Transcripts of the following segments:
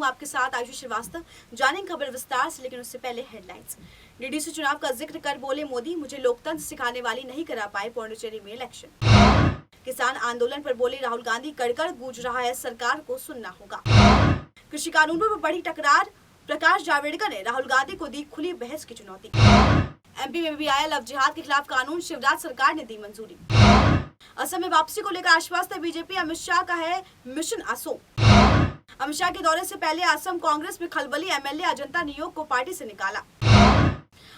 हूं आपके साथ आयुषी श्रीवास्तव। जानेंगे खबर विस्तार से, लेकिन उससे पहले हेडलाइंस। डीडीसी चुनाव का जिक्र कर बोले मोदी, मुझे लोकतंत्र सिखाने वाली नहीं करा पाए पौंडुचेरी में इलेक्शन। किसान आंदोलन पर बोले राहुल गांधी, कड़कड़ गूंज रहा है, सरकार को सुनना होगा। कृषि कानूनों पर बढ़ी टकरार, प्रकाश जावड़ेकर ने राहुल गांधी को दी खुली बहस की चुनौती। एमपी में भी आया लव जिहाद के खिलाफ कानून, शिवराज सरकार ने दी मंजूरी। असम में वापसी को लेकर आश्वस्त है बीजेपी, अमित शाह का है मिशन असम। अमित शाह के दौरे से पहले असम कांग्रेस में खलबली, एमएलए अजंता नियोग को पार्टी से निकाला।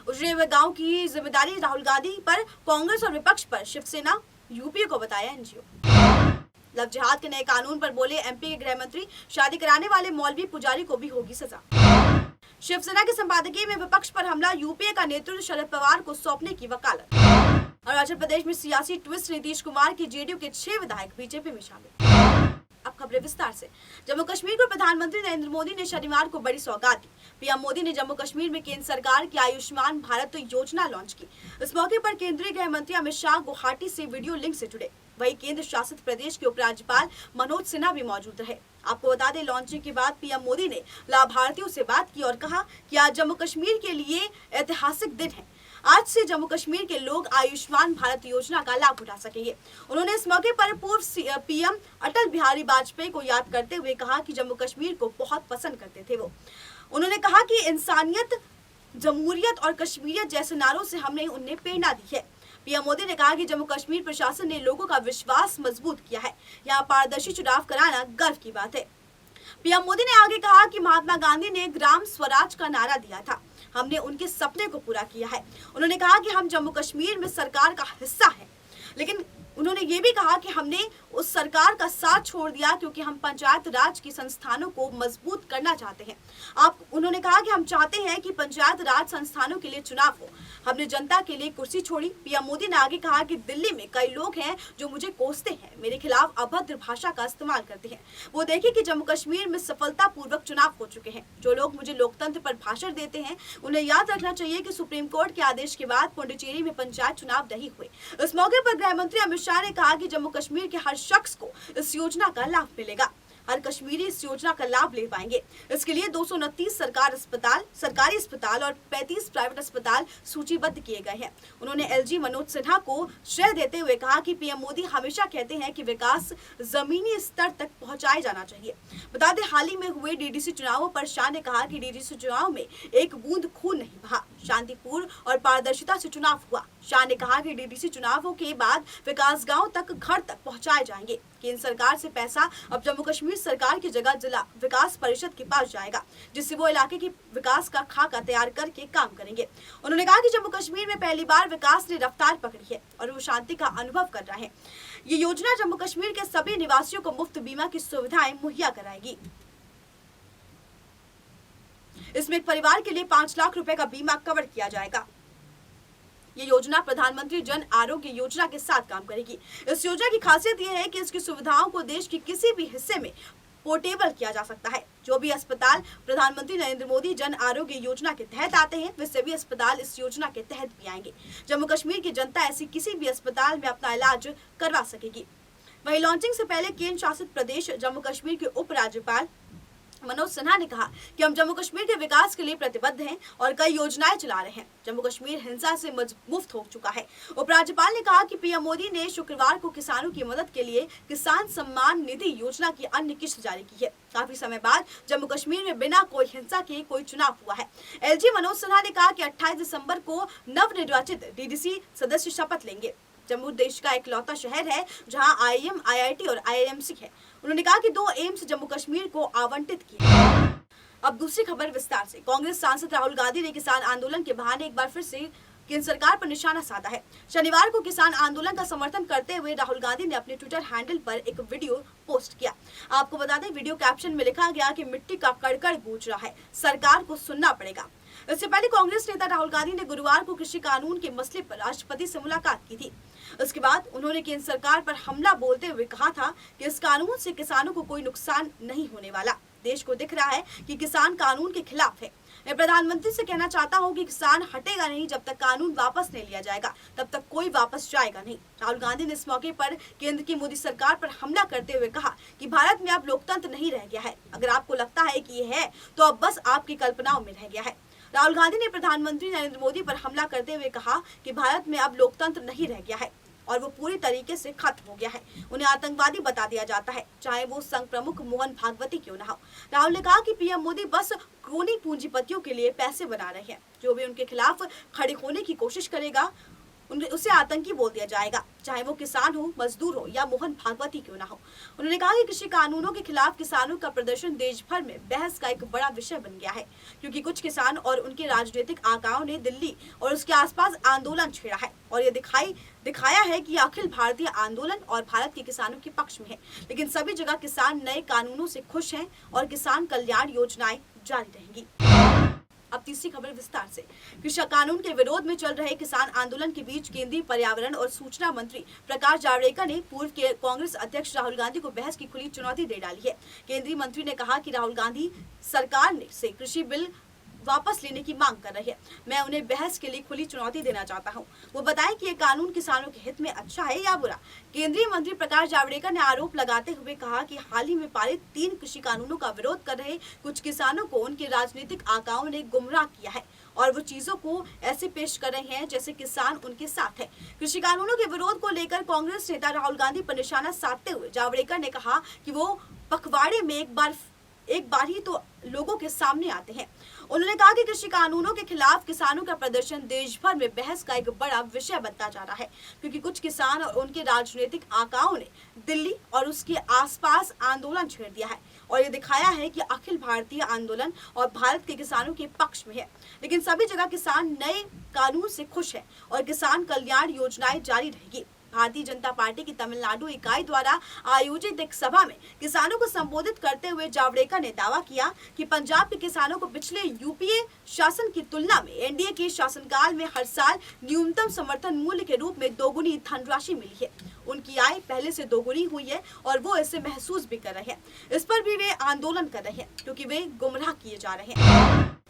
उजड़े हुए गांव की जिम्मेदारी राहुल गांधी पर, कांग्रेस और विपक्ष पर शिवसेना, यूपी को बताया एनजीओ। लव जिहाद के नए कानून पर बोले एमपी के गृह मंत्री, शादी कराने वाले मौलवी पुजारी को भी होगी सजा। शिवसेना के संपादकीय में विपक्ष पर हमला, यूपीए का नेतृत्व शरद पवार को सौंपने की वकालत। अरुणाचल प्रदेश में सियासी ट्विस्ट, नीतीश कुमार की जेडीयू के 6 विधायक बीजेपी में शामिल। अब खबरें विस्तार से। जम्मू कश्मीर को प्रधानमंत्री नरेंद्र मोदी ने शनिवार को बड़ी सौगात दी। पीएम मोदी ने जम्मू कश्मीर में केंद्र सरकार की आयुष्मान भारत योजना लॉन्च की। इस मौके पर केंद्रीय गृह मंत्री अमित शाह गुवाहाटी से वीडियो लिंक से जुड़े। वहीं केंद्र शासित प्रदेश के उपराज्यपाल मनोज सिन्हा भी मौजूद रहे। आपको बता दें, लॉन्चिंग के बाद पीएम मोदी ने लाभार्थियों से बात की और कहा कि आज जम्मू कश्मीर के लिए ऐतिहासिक दिन है। आज से जम्मू कश्मीर के लोग आयुष्मान भारत योजना का लाभ उठा सकेंगे। उन्होंने इस मौके पर पूर्व पीएम अटल बिहारी वाजपेयी को याद करते हुए कहा कि जम्मू कश्मीर को बहुत पसंद करते थे वो। उन्होंने कहा कि इंसानियत, जमहूरियत और कश्मीरियत जैसे नारों से हमने उन्हें प्रेरणा दी है। पीएम मोदी ने कहा कि जम्मू कश्मीर प्रशासन ने लोगों का विश्वास मजबूत किया है। यहाँ पारदर्शी चुनाव कराना गर्व की बात है। पीएम मोदी ने आगे कहा कि महात्मा गांधी ने ग्राम स्वराज का नारा दिया था, हमने उनके सपने को पूरा किया है। उन्होंने कहा कि हम जम्मू कश्मीर में सरकार का हिस्सा हैं, लेकिन उन्होंने ये भी कहा कि हमने उस सरकार का साथ छोड़ दिया क्योंकि हम पंचायत राज की संस्थानों को मजबूत करना चाहते हैं। उन्होंने कहा कि हम चाहते हैं कि पंचायत राज संस्थानों के लिए चुनाव हो। हमने जनता के लिए कुर्सी छोड़ी। पीएम मोदी ने आगे कहा कि दिल्ली में कई लोग हैं जो मुझे कोसते हैं, मेरे खिलाफ अभद्र भाषा का इस्तेमाल करते हैं। वो देखें कि जम्मू कश्मीर में सफलतापूर्वक चुनाव हो चुके हैं। जो लोग मुझे लोकतंत्र पर भाषण देते हैं, उन्हें याद रखना चाहिए कि सुप्रीम कोर्ट के आदेश के बाद पुडुचेरी में पंचायत चुनाव नहीं हुए। इस मौके पर गृह मंत्री अमित शाह ने कहा कि जम्मू कश्मीर के हर शख्स को इस योजना का लाभ मिलेगा। हर कश्मीरी इस योजना का लाभ ले पाएंगे। इसके लिए 229 सरकारी अस्पताल और 35 प्राइवेट अस्पताल सूचीबद्ध किए गए हैं। उन्होंने एलजी मनोज सिन्हा को श्रेय देते हुए कहा कि पीएम मोदी हमेशा कहते हैं कि विकास जमीनी स्तर तक पहुंचाया जाना चाहिए। बता दें, हाल ही में हुए डीडीसी चुनावों पर शाह ने कहा कि डीडीसी चुनाव में एक बूंद खून नहीं बहा, शांतिपूर्ण और पारदर्शिता से चुनाव हुआ। शाह ने कहा कि डीडीसी चुनावों के बाद विकास गांव तक, घर तक पहुंचाए जाएंगे। केंद्र सरकार से पैसा अब जम्मू कश्मीर सरकार की जगह जिला विकास परिषद के पास जाएगा, जिससे वो इलाके की विकास का खाका तैयार करके काम करेंगे। उन्होंने कहा कि जम्मू कश्मीर में पहली बार विकास ने रफ्तार पकड़ी है और वो शांति का अनुभव कर रहा है। ये योजना जम्मू कश्मीर के सभी निवासियों को मुफ्त बीमा की सुविधाएं मुहैया कराएगी। इसमें एक परिवार के लिए 5 लाख रुपए का बीमा कवर किया जाएगा। ये योजना प्रधानमंत्री जन आरोग्य योजना के साथ काम करेगी। इस योजना की खासियत यह है कि इसकी सुविधाओं को देश के किसी भी हिस्से में पोर्टेबल किया जा सकता है। जो भी अस्पताल प्रधानमंत्री नरेंद्र मोदी जन आरोग्य योजना के तहत आते हैं, वे सभी अस्पताल इस योजना के तहत भी आएंगे। जम्मू कश्मीर की जनता ऐसी किसी भी अस्पताल में अपना इलाज करवा सकेगी। वहीं लॉन्चिंग से पहले केंद्र शासित प्रदेश जम्मू कश्मीर के उपराज्यपाल मनोज सिन्हा ने कहा कि हम जम्मू कश्मीर के विकास के लिए प्रतिबद्ध हैं और कई योजनाएं चला रहे हैं। जम्मू कश्मीर हिंसा से मुक्त हो चुका है। उपराज्यपाल ने कहा कि पीएम मोदी ने शुक्रवार को किसानों की मदद के लिए किसान सम्मान निधि योजना की अन्य किस्त जारी की है। काफी समय बाद जम्मू कश्मीर में बिना कोई हिंसा के कोई चुनाव हुआ है। एलजी मनोज सिन्हा ने कहा कि 28 दिसंबर को नवनिर्वाचित डीडीसी सदस्य शपथ लेंगे। जम्मू देश का इकलौता शहर है जहां आईआईएम, आईआईटी और आईआईएमसी है। उन्होंने कहा कि 2 एम्स जम्मू कश्मीर को आवंटित किए। अब दूसरी खबर विस्तार से। कांग्रेस सांसद राहुल गांधी ने किसान आंदोलन के बहाने एक बार फिर से केंद्र सरकार पर निशाना साधा है। शनिवार को किसान आंदोलन का समर्थन करते हुए राहुल गांधी ने अपने ट्विटर हैंडल पर एक वीडियो पोस्ट किया। आपको बता दें, वीडियो कैप्शन में लिखा गया कि मिट्टी का कड़कड़ गूंज रहा है, सरकार को सुनना पड़ेगा। इससे पहले कांग्रेस नेता राहुल गांधी ने गुरुवार को कृषि कानून के मसले पर राष्ट्रपति से मुलाकात की थी। उसके बाद उन्होंने केंद्र सरकार पर हमला बोलते हुए कहा था कि इस कानून से किसानों को कोई नुकसान नहीं होने वाला। देश को दिख रहा है कि किसान कानून के खिलाफ है। मैं प्रधानमंत्री से कहना चाहता हूं कि किसान हटेगा नहीं जब तक कानून वापस नहीं लिया जाएगा, तब तक कोई वापस जाएगा नहीं। राहुल गांधी ने इस मौके पर केंद्र की मोदी सरकार पर हमला करते हुए कहा कि भारत में अब लोकतंत्र नहीं रह गया है। अगर आपको लगता है कि की है तो अब बस आपकी कल्पनाओं में रह गया है। राहुल गांधी ने प्रधानमंत्री नरेंद्र मोदी पर हमला करते हुए कहा कि भारत में अब लोकतंत्र नहीं रह गया है और वो पूरी तरीके से खत्म हो गया है। उन्हें आतंकवादी बता दिया जाता है, चाहे वो संघ प्रमुख मोहन भागवती क्यों न हो। राहुल ने कहा कि पीएम मोदी बस क्रोनी पूंजीपतियों के लिए पैसे बना रहे हैं। जो भी उनके खिलाफ खड़े होने की कोशिश करेगा उसे आतंकी बोल दिया जाएगा, चाहे वो किसान हो, मजदूर हो या मोहन भागवती क्यों ना हो। उन्होंने कहा कि कृषि कानूनों के खिलाफ किसानों का प्रदर्शन देश भर में बहस का एक बड़ा विषय बन गया है, क्योंकि कुछ किसान और उनके राजनीतिक आकाओं ने दिल्ली और उसके आसपास आंदोलन छेड़ा है और ये दिखाया है कि अखिल भारतीय आंदोलन और भारत के किसानों के पक्ष में है। लेकिन सभी जगह किसान नए कानूनों से खुश हैं और किसान कल्याण योजनाएं जारी रहेंगी। अब तीसरी खबर विस्तार से। कृषि कानून के विरोध में चल रहे किसान आंदोलन के बीच केंद्रीय पर्यावरण और सूचना मंत्री प्रकाश जावड़ेकर ने पूर्व के कांग्रेस अध्यक्ष राहुल गांधी को बहस की खुली चुनौती दे डाली है। केंद्रीय मंत्री ने कहा कि राहुल गांधी सरकार से कृषि बिल वापस लेने की मांग कर रही है। मैं उन्हें बहस के लिए खुली चुनौती देना चाहता हूं। वो बताएं कि ये कानून किसानों के हित में अच्छा है या बुरा। केंद्रीय मंत्री प्रकाश जावड़ेकर ने आरोप लगाते हुए कहा कि हाल ही में पारित 3 कृषि कानूनों का विरोध कर रहे कुछ किसानों को उनके राजनीतिक आकाओं ने गुमराह किया है और वो चीजों को ऐसे पेश कर रहे हैं जैसे किसान उनके साथ है। कृषि कानूनों के विरोध को लेकर कांग्रेस नेता राहुल गांधी पर निशाना साधते हुए जावड़ेकर ने कहा कि वो पखवाड़े में एक बार ही तो लोगों के सामने आते हैं। उन्होंने कहा कि कृषि कानूनों के खिलाफ किसानों का प्रदर्शन देश भर में बहस का एक बड़ा विषय बनता जा रहा है, क्योंकि कुछ किसान और उनके राजनीतिक आकाओं ने दिल्ली और उसके आसपास आंदोलन छेड़ दिया है और ये दिखाया है कि अखिल भारतीय आंदोलन और भारत के किसानों के पक्ष में है। लेकिन सभी जगह किसान नए कानून से खुश है और किसान कल्याण योजनाएं जारी रहेगी। भारतीय जनता पार्टी की तमिलनाडु इकाई द्वारा आयोजित एक सभा में किसानों को संबोधित करते हुए जावड़ेकर ने दावा किया कि पंजाब के किसानों को पिछले यूपीए शासन की तुलना में एनडीए के शासनकाल में हर साल न्यूनतम समर्थन मूल्य के रूप में दोगुनी धनराशि मिली है। उनकी आय पहले से दोगुनी हुई है और वो इसे महसूस भी कर रहे हैं। इस पर भी वे आंदोलन कर रहे हैं क्योंकि वे गुमराह किए जा रहे हैं।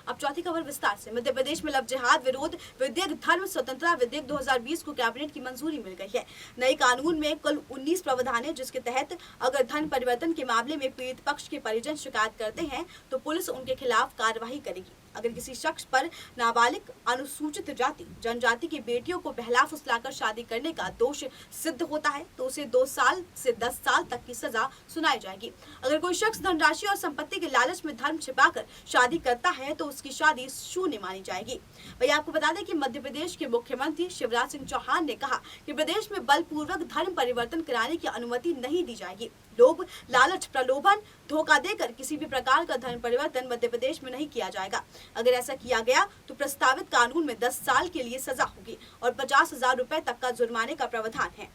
अब चौथी खबर विस्तार से। मध्य प्रदेश में लव जिहाद विरोध विधेयक धर्म स्वतंत्रता विधेयक 2020 को कैबिनेट की मंजूरी मिल गई है। नए कानून में कुल 19 प्रावधान है, जिसके तहत अगर धन परिवर्तन के मामले में पीड़ित पक्ष के परिजन शिकायत करते हैं तो पुलिस उनके खिलाफ कार्रवाई करेगी। अगर किसी शख्स पर नाबालिग, अनुसूचित जाति, जनजाति की बेटियों को बहला फुसलाकर शादी करने का दोष सिद्ध होता है तो उसे 2 साल से 10 साल तक की सजा सुनाई जाएगी। अगर कोई शख्स धनराशि और संपत्ति के लालच में धर्म छिपाकर शादी करता है तो उसकी शादी शून्य मानी जाएगी। वही आपको बता दें कि मध्य प्रदेश के मुख्यमंत्री शिवराज सिंह चौहान ने कहा कि प्रदेश में बलपूर्वक धर्म परिवर्तन कराने की अनुमति नहीं दी जाएगी। लोभ, लालच, प्रलोभन, धोखा देकर किसी भी प्रकार का धर्म परिवर्तन मध्य प्रदेश में नहीं किया जाएगा। अगर ऐसा किया गया तो प्रस्तावित कानून में 10 साल के लिए सजा होगी और 50,000 रुपए तक का जुर्माने का प्रावधान है।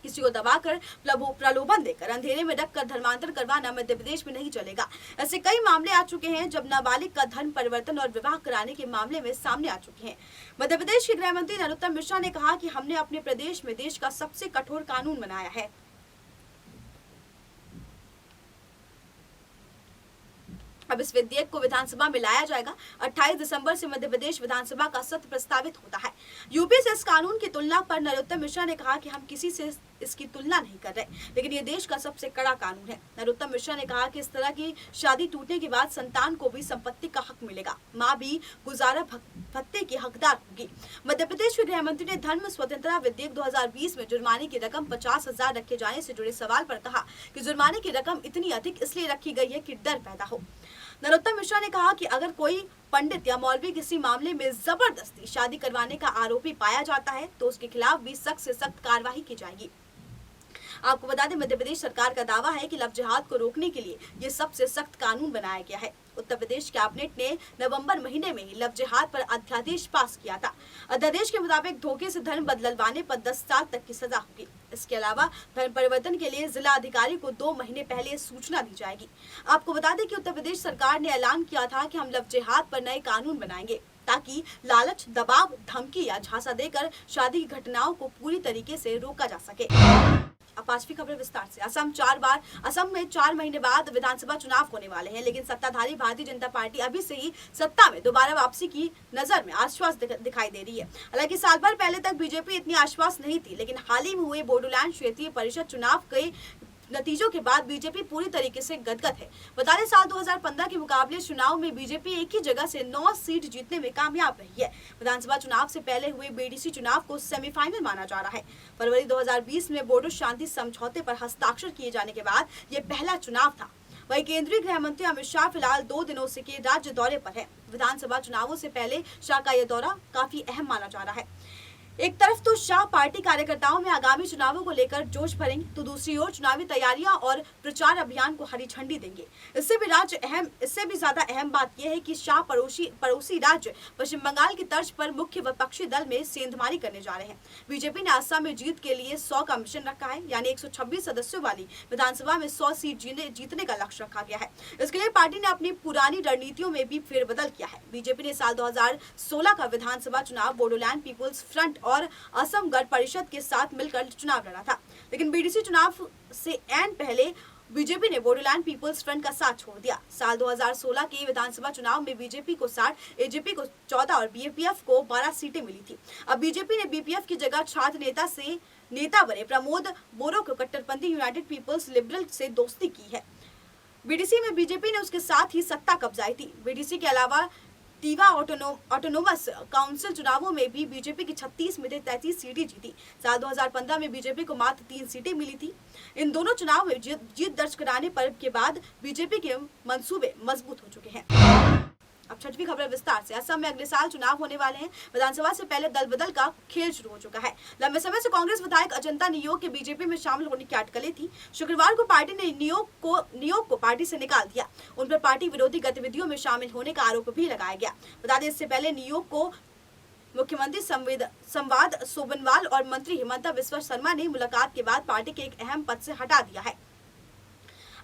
किसी को दबाकर प्रलोभन देकर अंधेरे में रखकर धर्मांतर करवाना मध्य प्रदेश में नहीं चलेगा। ऐसे कई मामले आ चुके हैं जब नाबालिग का धर्म परिवर्तन और विवाह कराने के मामले में सामने आ चुके हैं। मध्य प्रदेश के गृह मंत्री नरोत्तम मिश्रा ने कहा कि हमने अपने प्रदेश में देश का सबसे कठोर कानून बनाया है। अब इस विधेयक को विधानसभा में लाया जाएगा। 28 दिसंबर से मध्य प्रदेश विधानसभा का सत्र प्रस्तावित होता है। यूपी से इस कानून की तुलना पर नरोत्तम मिश्रा ने कहा कि हम किसी से इसकी तुलना नहीं कर रहे, लेकिन ये देश का सबसे कड़ा कानून है। नरोत्तम मिश्रा ने कहा कि इस तरह की शादी टूटने के बाद संतान को भी संपत्ति का हक मिलेगा, माँ भी गुजारा भत्ते की हकदार होगी। मध्य प्रदेश के गृह मंत्री ने धर्म स्वतंत्रता विधेयक 2020 में जुर्माने की रकम 50,000 रखे जाने से जुड़े सवाल पर कहा कि जुर्माने की रकम इतनी अधिक इसलिए रखी गई है कि डर पैदा हो। नरोत्तम मिश्रा ने कहा कि अगर कोई पंडित या मौलवी किसी मामले में जबरदस्ती शादी करवाने का आरोपी पाया जाता है तो उसके खिलाफ भी सख्त से सख्त कार्रवाई की जाएगी। आपको बता दें, मध्य प्रदेश सरकार का दावा है कि लव जिहाद को रोकने के लिए ये सबसे सख्त कानून बनाया गया है। उत्तर प्रदेश कैबिनेट ने नवंबर महीने में ही लव जिहाद पर अध्यादेश पास किया था। अध्यादेश के मुताबिक धोखे से धर्म बदलवाने पर 10 साल तक की सजा होगी। इसके अलावा धर्म परिवर्तन के लिए जिला अधिकारी को 2 महीने पहले सूचना दी जाएगी। आपको बता दें कि उत्तर प्रदेश सरकार ने ऐलान किया था कि हम लव जिहाद पर नए कानून बनाएंगे ताकि लालच, दबाव, धमकी या झांसा देकर शादी की घटनाओं को पूरी तरीके से रोका जा सके। अब 5वीं खबर विस्तार से। असम में 4 महीने बाद विधानसभा चुनाव होने वाले हैं, लेकिन सत्ताधारी भारतीय जनता पार्टी अभी से ही सत्ता में दोबारा वापसी की नजर में आश्वास दिखाई दे रही है। हालांकि साल भर पहले तक बीजेपी इतनी आश्वास नहीं थी, लेकिन हाल ही में हुए बोडोलैंड क्षेत्रीय परिषद चुनाव के नतीजों के बाद बीजेपी पूरी तरीके से गदगद है। बता दें साल 2015 के मुकाबले चुनाव में बीजेपी एक ही जगह से 9 सीट जीतने में कामयाब रही है। विधानसभा चुनाव से पहले हुए बीडीसी चुनाव को सेमीफाइनल माना जा रहा है। फरवरी 2020 में बोडो शांति समझौते पर हस्ताक्षर किए जाने के बाद ये पहला चुनाव था। वहीं केंद्रीय गृह मंत्री अमित शाह फिलहाल 2 दिनों से के राज्य दौरे पर है। विधानसभा चुनावों से पहले शाह का यह दौरा काफी अहम माना जा रहा है। एक तरफ तो शाह पार्टी कार्यकर्ताओं में आगामी चुनावों को लेकर जोश भरेंगे, तो दूसरी ओर चुनावी तैयारियां और प्रचार अभियान को हरी झंडी देंगे। इससे भी ज्यादा अहम बात यह है कि शाह पड़ोसी राज्य पश्चिम बंगाल की तर्ज पर मुख्य विपक्षी दल में सेंधमारी करने जा रहे हैं। बीजेपी ने असम में जीत के लिए 100 का मिशन रखा है, यानी 126 सदस्यों वाली विधानसभा में 100 सीट जीतने का लक्ष्य रखा गया है। इसके लिए पार्टी ने अपनी पुरानी रणनीतियों में भी फेरबदल किया है। बीजेपी ने साल 2016 का विधानसभा चुनाव बोडोलैंड पीपुल्स फ्रंट और असम गण परिषद के साथ मिलकर चुनाव लड़ा था, लेकिन बीडीसी चुनाव से ऐन पहले बीजेपी ने बोडोलैंड पीपुल्स फ्रंट का साथ छोड़ दिया। साल 2016 के विधानसभा चुनाव में बीजेपी को 60, एजेपी को 14 और बीपीएफ को 12 सीटें मिली थी। अब बीजेपी ने बीपीएफ की जगह छात्र नेता बने प्रमोद बोरो को कट्टरपंथी यूनाइटेड पीपुल्स लिबरल से दोस्ती की है। बीडीसी में बीजेपी ने उसके साथ ही सत्ता कब्जाई थी। बीडीसी के अलावा टीवा ऑटोनोमस काउंसिल चुनावों में भी बीजेपी की 36 में से 33 सीटें जीती। साल 2015 में बीजेपी को मात्र 3 सीटें मिली थी। इन दोनों चुनाव में जीत दर्ज कराने पर के बाद बीजेपी के मंसूबे मजबूत हो चुके हैं। अब छठवीं खबर विस्तार से। असम में अगले साल चुनाव होने वाले हैं। विधानसभा से पहले दल बदल का खेल शुरू हो चुका है। लंबे समय से कांग्रेस विधायक अजंता नियोग के बीजेपी में शामिल होने की अटकलें थी। शुक्रवार को पार्टी ने नियोग को पार्टी से निकाल दिया। उन पर पार्टी विरोधी गतिविधियों में शामिल होने का आरोप भी लगाया गया। बता दें इससे पहले नियोग को मुख्यमंत्री संवाद सोबनवाल और मंत्री हिमंता बिस्वा शर्मा ने मुलाकात के बाद पार्टी के एक अहम पद से हटा दिया है।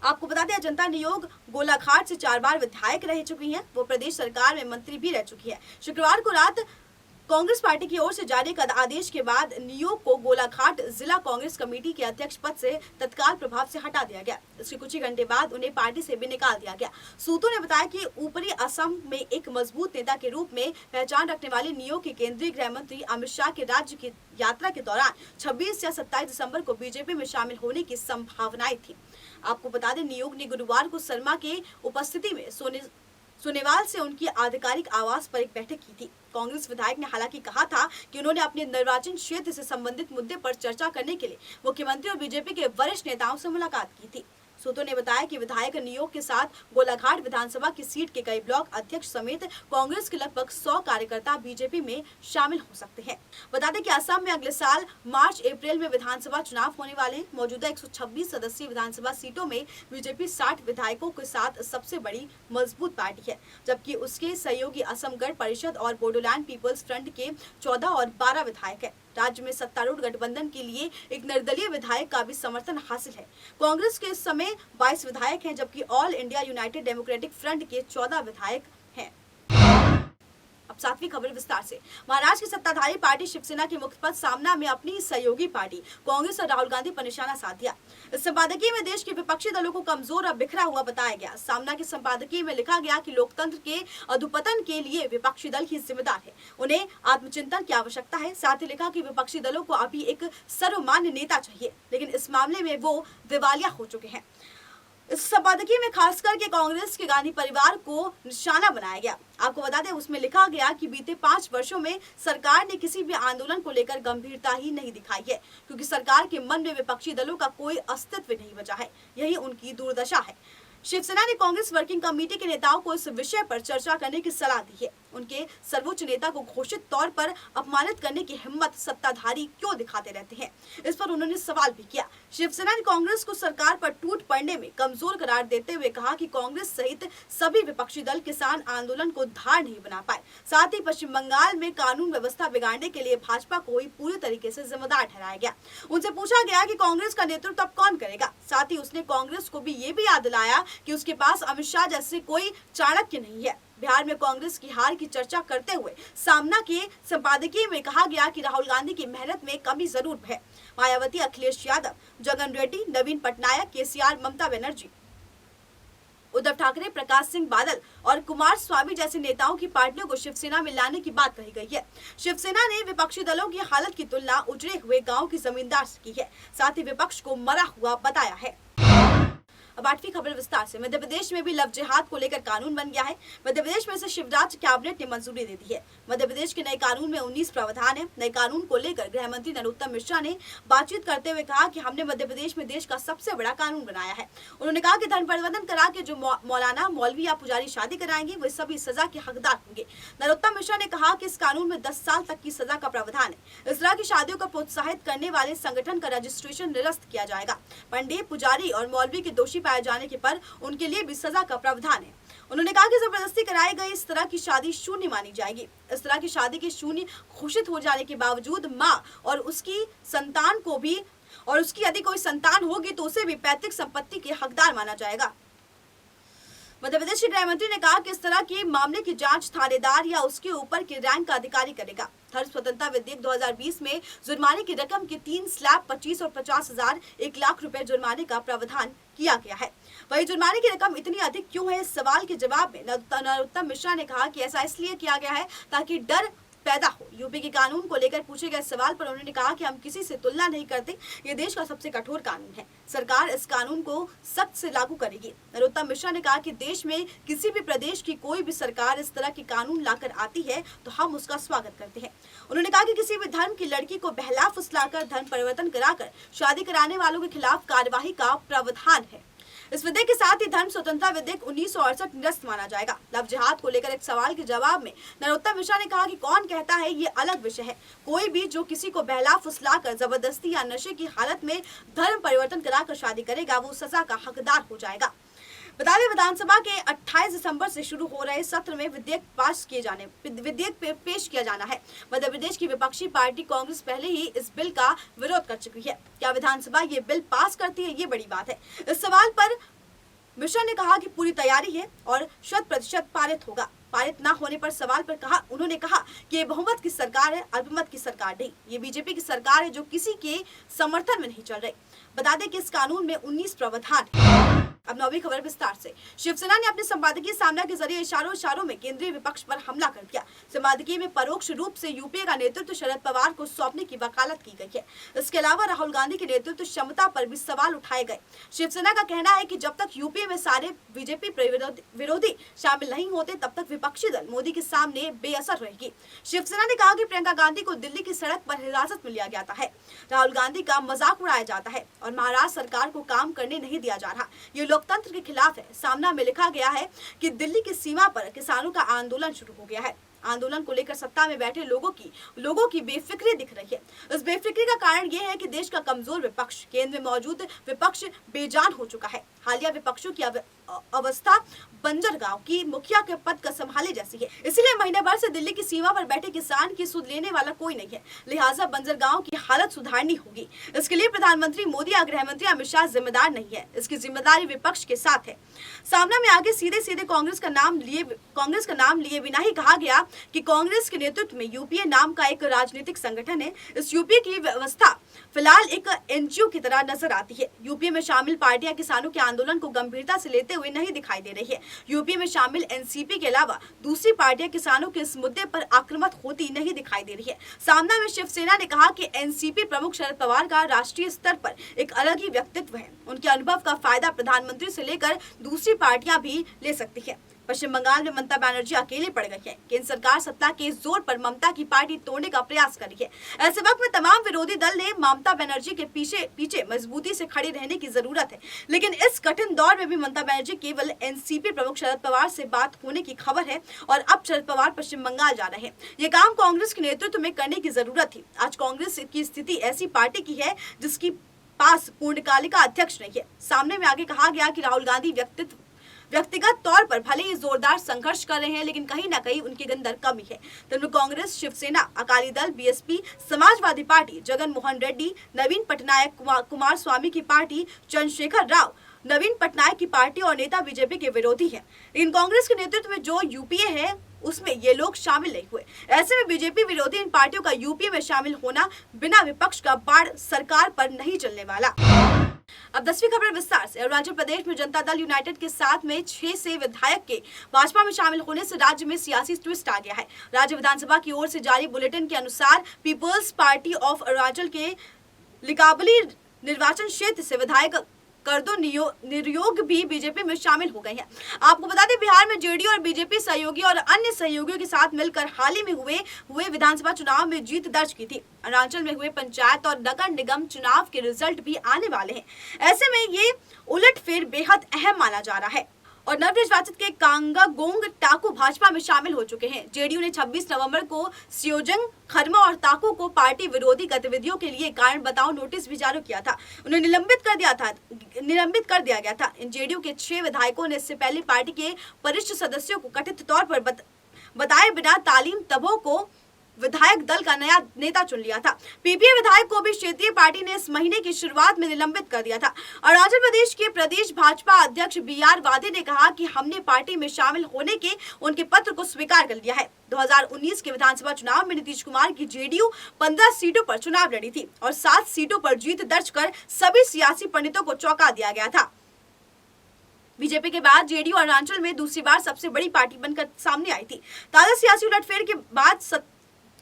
आपको बता दें अजंता नियोग गोलाघाट से 4 बार विधायक रह चुकी हैं। वो प्रदेश सरकार में मंत्री भी रह चुकी है। शुक्रवार को रात कांग्रेस पार्टी की ओर से जारी एक आदेश के बाद नियोग को गोलाघाट जिला कांग्रेस कमेटी के अध्यक्ष पद से तत्काल प्रभाव से हटा दिया गया। इसके कुछ ही घंटे बाद उन्हें पार्टी से भी निकाल दिया गया। सूत्रों ने बताया कि ऊपरी असम में एक मजबूत नेता के रूप में पहचान रखने वाले नियोग के केंद्रीय गृह मंत्री अमित शाह के राज्य की यात्रा के दौरान 26 या 27 दिसंबर को बीजेपी में शामिल होने की संभावनाएं थी। आपको बता दें नियोग ने गुरुवार को शर्मा के उपस्थिति में सोनेवाल से उनकी आधिकारिक आवास पर एक बैठक की थी। कांग्रेस विधायक ने हालांकि कहा था कि उन्होंने अपने निर्वाचन क्षेत्र से संबंधित मुद्दे पर चर्चा करने के लिए मुख्यमंत्री और बीजेपी के वरिष्ठ नेताओं से मुलाकात की थी। सूत्रों ने बताया कि विधायक नियोग के साथ गोलाघाट विधानसभा की सीट के कई ब्लॉक अध्यक्ष समेत कांग्रेस के लगभग 100 कार्यकर्ता बीजेपी में शामिल हो सकते हैं। बता दें कि असम में अगले साल मार्च अप्रैल में विधानसभा चुनाव होने वाले हैं। मौजूदा 126 सदस्यीय विधानसभा सीटों में बीजेपी 60 विधायकों के साथ सबसे बड़ी मजबूत पार्टी है, जबकि उसके सहयोगी असम गण परिषद और बोडोलैंड पीपल्स फ्रंट के 14 और 12 विधायक है। राज्य में सत्तारूढ़ गठबंधन के लिए एक निर्दलीय विधायक का भी समर्थन हासिल है। कांग्रेस के इस समय 22 विधायक हैं, जबकि all India United democratic front के 14 विधायक हैं। अब 7वीं खबर विस्तार से। महाराष्ट्र की सत्ताधारी पार्टी शिवसेना के मुख्य पद सामना में अपनी सहयोगी पार्टी कांग्रेस और राहुल गांधी पर निशाना साध दिया। इस संपादकीय में देश के विपक्षी दलों को कमजोर और बिखरा हुआ बताया गया। सामना के संपादकीय में लिखा गया कि लोकतंत्र के अधोपतन के लिए विपक्षी दल ही जिम्मेदार है, उन्हें आत्मचिंतन की आवश्यकता है। साथ ही लिखा कि विपक्षी दलों को अभी एक सर्वमान्य नेता चाहिए, लेकिन इस मामले में वो दिवालिया हो चुके हैं। इस संपादकीय में खासकर के कांग्रेस के गांधी परिवार को निशाना बनाया गया। आपको बता दें उसमें लिखा गया कि बीते 5 वर्षों में सरकार ने किसी भी आंदोलन को लेकर गंभीरता ही नहीं दिखाई है, क्योंकि सरकार के मन में विपक्षी दलों का कोई अस्तित्व नहीं बचा है। यही उनकी दुर्दशा है। शिवसेना ने कांग्रेस वर्किंग कमेटी के नेताओं को इस विषय पर चर्चा करने की सलाह दी है। उनके सर्वोच्च नेता को घोषित तौर पर अपमानित करने की हिम्मत सत्ताधारी क्यों दिखाते रहते हैं, इस पर उन्होंने सवाल भी किया। शिवसेना ने कांग्रेस को सरकार पर टूट पड़ने में कमजोर करार देते हुए कहा कि कांग्रेस सहित सभी विपक्षी दल किसान आंदोलन को धार नहीं बना पाए। साथ ही पश्चिम बंगाल में कानून व्यवस्था बिगाड़ने के लिए भाजपा को ही पूरी तरीके से जिम्मेदार ठहराया गया। उनसे पूछा गया कि कांग्रेस का नेतृत्व अब कौन करेगा। साथ ही उसने कांग्रेस को भी ये भी याद दिलाया कि उसके पास अमित शाह जैसे कोई चाणक्य नहीं है। बिहार में कांग्रेस की हार की चर्चा करते हुए सामना के संपादकीय में कहा गया कि राहुल गांधी की मेहनत में कमी जरूर है। मायावती, अखिलेश यादव, जगन रेड्डी, नवीन पटनायक, केसीआर, ममता बनर्जी, उद्धव ठाकरे, प्रकाश सिंह बादल और कुमार स्वामी जैसे नेताओं की पार्टियों को शिवसेना में लाने की बात कही गई है। शिवसेना ने विपक्षी दलों की हालत की तुलना उजड़े हुए गांव की जमींदार से की है। साथ ही विपक्ष को मरा हुआ बताया है। अब 8वीं खबर विस्तार से। मध्य प्रदेश में भी लव जिहाद को लेकर कानून बन गया है। मध्य प्रदेश में से शिवराज कैबिनेट ने मंजूरी दे दी है। मध्य प्रदेश के नए कानून में 19 प्रावधान है। नए कानून को लेकर गृह मंत्री नरोत्तम मिश्रा ने बातचीत करते हुए कहा कि हमने मध्य प्रदेश में देश का सबसे बड़ा कानून बनाया है। उन्होंने कहा कि धर्म परिवर्तन करा के जो मौलाना, मौलवी या पुजारी शादी कराएंगे वे सभी सजा के हकदार होंगे। नरोत्तम मिश्रा ने कहा कि इस कानून में 10 साल तक की सजा का प्रावधान है। इस तरह की शादियों को प्रोत्साहित करने वाले संगठन का रजिस्ट्रेशन निरस्त किया जाएगा। पंडित, पुजारी और मौलवी के दोषी पाए जाने के पर उनके लिए भी सजा का प्रावधान है। उन्होंने कहा कि जबरदस्ती कराई गई इस तरह की शादी शून्य मानी जाएगी। इस तरह की शादी के शून्य घोषित हो जाने के बावजूद मां और उसकी संतान को भी और उसकी यदि कोई संतान होगी तो उसे भी पैतृक संपत्ति के हकदार माना जाएगा। मध्य प्रदेश के गृह मंत्री ने कहा कि इस तरह के मामले की जांच थानेदार या उसके ऊपर के रैंक का अधिकारी करेगा। धर्म स्वतंत्रता विधेयक 2020 में जुर्माने की रकम के 3 स्लैब 25 और 50,000 1 लाख रुपए जुर्माने का प्रावधान किया गया है। वही जुर्माने की रकम इतनी अधिक क्यों है, इस सवाल के जवाब में नरोत्तम मिश्रा ने कहा कि ऐसा इसलिए किया गया है ताकि डर पैदा हो। यूपी के कानून को लेकर पूछे गए सवाल पर उन्होंने कहा कि हम किसी से तुलना नहीं करते, ये देश का सबसे कठोर कानून है। सरकार इस कानून को सख्त से लागू करेगी। नरोत्तम मिश्रा ने कहा कि देश में किसी भी प्रदेश की कोई भी सरकार इस तरह के कानून लाकर आती है तो हम उसका स्वागत करते हैं। उन्होंने कहा कि किसी भी धर्म की लड़की को बहला फुसलाकर धर्म परिवर्तन कराकर शादी कराने वालों के खिलाफ कार्यवाही का प्रावधान है। इस विधेयक के साथ ही धर्म स्वतंत्रता विधेयक 1968 निरस्त माना जाएगा। लव जिहाद को लेकर एक सवाल के जवाब में नरोत्तम मिश्रा ने कहा कि कौन कहता है ये अलग विषय है। कोई भी जो किसी को बहला फुसलाकर जबरदस्ती या नशे की हालत में धर्म परिवर्तन कराकर शादी करेगा वो सजा का हकदार हो जाएगा। बता दें विधानसभा के 28 दिसंबर से शुरू हो रहे सत्र में विधेयक पेश किया जाना है। मध्य प्रदेश की विपक्षी पार्टी कांग्रेस पहले ही इस बिल का विरोध कर चुकी है। क्या विधानसभा ये बिल पास करती है, ये बड़ी बात है। इस सवाल पर मिश्रा ने कहा कि पूरी तैयारी है और 100% पारित होगा। पारित न होने पर सवाल पर उन्होंने कहा कि ये बहुमत की सरकार है, अल्पमत की सरकार नहीं। ये बीजेपी की सरकार है जो किसी के समर्थन में नहीं चल रही। बता दें कि इस कानून में 19 प्रावधान है। अब 9वीं खबर विस्तार से। शिवसेना ने अपने संपादकीय सामना के जरिए इशारों में केंद्रीय विपक्ष पर हमला कर दिया। संपादकीय में परोक्ष रूप से यूपीए का नेतृत्व शरद पवार को सौंपने की वकालत की गई है। इसके अलावा राहुल गांधी के नेतृत्व क्षमता पर भी सवाल उठाए गए। शिवसेना का कहना है कि जब तक यूपीए में सारे बीजेपी विरोधी शामिल नहीं होते तब तक विपक्षी दल मोदी के सामने बेअसर रहेगी। शिवसेना ने कहा कि प्रियंका गांधी को दिल्ली की सड़क पर हिरासत में लिया जाता है, राहुल गांधी का मजाक उड़ाया जाता है और महाराष्ट्र सरकार को काम करने नहीं दिया जा रहा। ये लोकतंत्र के खिलाफ है। सामना में लिखा गया है कि दिल्ली की सीमा पर किसानों का आंदोलन शुरू हो गया है। आंदोलन को लेकर सत्ता में बैठे लोगों की बेफिक्री दिख रही है। इस बेफिक्री का कारण यह है कि देश का कमजोर विपक्ष, केंद्र में मौजूद विपक्ष बेजान हो चुका है। हालिया विपक्षों की अवस्था बंजरगांव की मुखिया के पद का संभाले जैसी है। इसलिए महीने भर से दिल्ली की सीमा पर बैठे किसान की सुध लेने वाला कोई नहीं है। लिहाजा बंजरगांव की हालत सुधारनी होगी। इसके लिए प्रधानमंत्री मोदी या गृह मंत्री अमित शाह जिम्मेदार नहीं है। इसकी जिम्मेदारी विपक्ष के साथ है। सामना में आगे सीधे कांग्रेस का नाम लिए बिना ही कहा गया कि कांग्रेस के नेतृत्व में यूपीए नाम का एक राजनीतिक संगठन है। इस यूपीए की व्यवस्था फिलहाल एक एनजीओ की तरह नजर आती है। यूपीए में शामिल पार्टियां किसानों के आंदोलन को गंभीरता से लेते हुए नहीं दिखाई दे रही है। यूपीए में शामिल एनसीपी के अलावा दूसरी पार्टियां किसानों के इस मुद्दे पर आक्रामक होती नहीं दिखाई दे रही है। सामना में शिवसेना ने कहा कि एनसीपी प्रमुख शरद पवार का राष्ट्रीय स्तर पर एक अलग ही व्यक्तित्व है। उनके अनुभव का फायदा प्रधानमंत्री से लेकर दूसरी पार्टियां भी ले सकती है। पश्चिम बंगाल में ममता बनर्जी अकेले पड़ गई है। केंद्र सरकार सत्ता के जोर पर ममता की पार्टी तोड़ने का प्रयास कर रही है। ऐसे वक्त में तमाम विरोधी दल ने ममता बनर्जी के पीछे मजबूती से खड़े रहने की जरूरत है। लेकिन इस कठिन दौर में भी ममता बनर्जी केवल एनसीपी प्रमुख शरद पवार से बात होने की खबर है और अब शरद पवार पश्चिम बंगाल जा रहे हैं। ये काम कांग्रेस के नेतृत्व में करने की जरूरत थी। आज कांग्रेस की स्थिति ऐसी पार्टी की है जिसकी पास पूर्णकालिका अध्यक्ष नहीं है। सामने में आगे कहा गया कि राहुल गांधी व्यक्तिगत तौर पर भले ही जोरदार संघर्ष कर रहे हैं, लेकिन कहीं ना कहीं उनके अंदर कमी है। तब कांग्रेस, शिवसेना, अकाली दल, बीएसपी, समाजवादी पार्टी, जगन मोहन रेड्डी, नवीन पटनायक, कुमार स्वामी की पार्टी, चंद्रशेखर राव, नवीन पटनायक की पार्टी और नेता बीजेपी के विरोधी हैं। लेकिन कांग्रेस के नेतृत्व में जो यूपीए है उसमें ये लोग शामिल नहीं हुए। ऐसे में बीजेपी विरोधी इन पार्टियों का यूपीए में शामिल होना बिना विपक्ष का बाढ़ सरकार पर नहीं चलने वाला। अब 10वीं खबर विस्तार से। अरुणाचल प्रदेश में जनता दल यूनाइटेड के साथ में 6 से विधायक के भाजपा में शामिल होने से राज्य में सियासी ट्विस्ट आ गया है। राज्य विधानसभा की ओर से जारी बुलेटिन के अनुसार पीपल्स पार्टी ऑफ अरुणाचल के लिकाबली निर्वाचन क्षेत्र से विधायक कर दो निर्योग भी बीजेपी में शामिल हो गए हैं। आपको बता दें, बिहार में जेडीयू और बीजेपी सहयोगी और अन्य सहयोगियों के साथ मिलकर हाल ही में हुए विधानसभा चुनाव में जीत दर्ज की थी। अरुणाचल में हुए पंचायत और नगर निगम चुनाव के रिजल्ट भी आने वाले हैं। ऐसे में ये उलटफेर बेहद अहम माना जा रहा है। और नवनिर्वाचित के कांगागोंग टाकू भाजपा में शामिल हो चुके हैं। जेडीयू ने 26 नवंबर को सियोजंग, खरमा और ताकू को पार्टी विरोधी गतिविधियों के लिए कारण बताओ नोटिस भी जारी किया था। उन्हें निलंबित कर दिया गया था। इन जेडीयू के 6 विधायकों ने इससे पहले पार्टी के वरिष्ठ सदस्यों को कथित तौर पर बताए बिना तालीम तबों को विधायक दल का नया नेता चुन लिया था। पीपीए विधायक को भी क्षेत्रीय पार्टी ने इस महीने की शुरुआत में निलंबित कर दिया था। अरुणाचल प्रदेश के प्रदेश भाजपा अध्यक्ष बीआर वादे ने कहा कि हमने पार्टी में शामिल होने के उनके पत्र को स्वीकार कर लिया है। 2019 के विधानसभा चुनाव में नीतीश कुमार की जेडीयू 15 सीटों पर चुनाव लड़ी थी और 7 सीटों पर जीत दर्ज कर सभी सियासी पंडितों को चौंका दिया गया था। बीजेपी के बाद जेडीयू अरुणाचल में दूसरी बार सबसे बड़ी पार्टी बनकर सामने आई थी। ताजा सियासी उलटफेर के बाद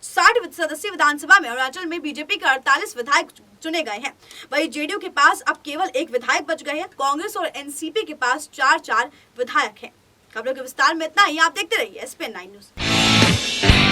60 सदस्यीय विधानसभा में अरुणाचल में बीजेपी के 48 विधायक चुने गए हैं। वहीं जेडीयू के पास अब केवल 1 विधायक बच गए हैं। कांग्रेस और एनसीपी के पास 4-4 विधायक हैं। खबरों के विस्तार में इतना ही। आप देखते रहिए SPN9 न्यूज।